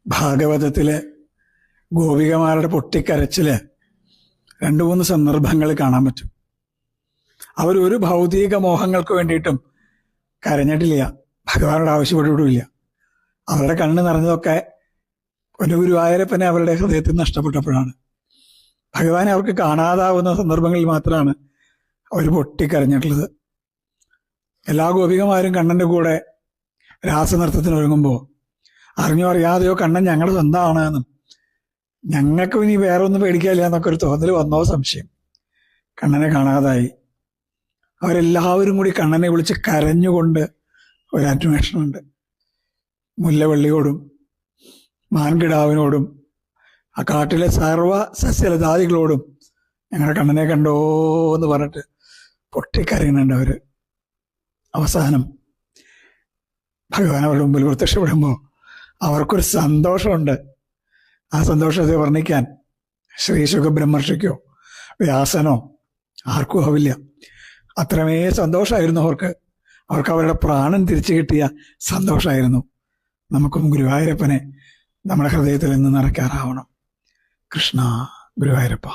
ഭാഗവതത്തിലെ ഗോപികമാരുടെ പൊട്ടിക്കരച്ചില് 2-3 സന്ദർഭങ്ങൾ കാണാൻ പറ്റും. അവരൊരു ഭൗതിക മോഹങ്ങൾക്ക് വേണ്ടിയിട്ടും കരഞ്ഞിട്ടില്ല, ഭഗവാനോട് ആവശ്യപ്പെട്ടിട്ടുമില്ല. അവരുടെ കണ്ണ് നിറഞ്ഞതൊക്കെ ഒരു ഗുരുവായൂരപ്പനെ അവരുടെ ഹൃദയത്തിൽ നഷ്ടപ്പെട്ടപ്പോഴാണ്. ഭഗവാനെ അവർക്ക് കാണാതാവുന്ന സന്ദർഭങ്ങളിൽ മാത്രമാണ് അവർ പൊട്ടിക്കരഞ്ഞിട്ടുള്ളത്. എല്ലാ ഗോപികമാരും കണ്ണൻ്റെ കൂടെ രാസനൃത്തത്തിന് ഒരുങ്ങുമ്പോൾ അറിഞ്ഞോ അറിയാതെയോ കണ്ണൻ ഞങ്ങളുടെ സ്വന്തമാണ് എന്നും ഞങ്ങൾക്ക് ഇനി വേറെ ഒന്നും പേടിക്കാനില്ല എന്നൊക്കെ ഒരു തോന്നൽ വന്നോ സംശയം. കണ്ണനെ കാണാതായി. അവരെല്ലാവരും കൂടി കണ്ണനെ വിളിച്ച് കരഞ്ഞുകൊണ്ട് ഒരു അന്വേഷണമുണ്ട്. മുല്ലവള്ളിയോടും മാൻകിടാവിനോടും ആ കാട്ടിലെ സർവ സസ്യലതാദികളോടും ഞങ്ങളുടെ കണ്ണനെ കണ്ടോ എന്ന് പറഞ്ഞിട്ട് പൊട്ടിക്കരയുന്നുണ്ട് അവർ. അവസാനം ഭഗവാൻ അവരുടെ മുമ്പിൽ പ്രത്യക്ഷപ്പെടുമ്പോൾ അവർക്കൊരു സന്തോഷമുണ്ട്. ആ സന്തോഷത്തെ വർണ്ണിക്കാൻ ശ്രീ ശുഖബ്രഹ്മർഷിക്കോ വ്യാസനോ ആർക്കും ആവില്ല. അത്രമേ സന്തോഷമായിരുന്നു അവർക്ക്. അവരുടെ പ്രാണൻ തിരിച്ചു കിട്ടിയ സന്തോഷമായിരുന്നു. നമുക്കും ഗുരുവായൂരപ്പനെ നമ്മുടെ ഹൃദയത്തിൽ നിന്ന് നിറയ്ക്കാറാവണം. കൃഷ്ണ ഗുരുവായൂരപ്പ.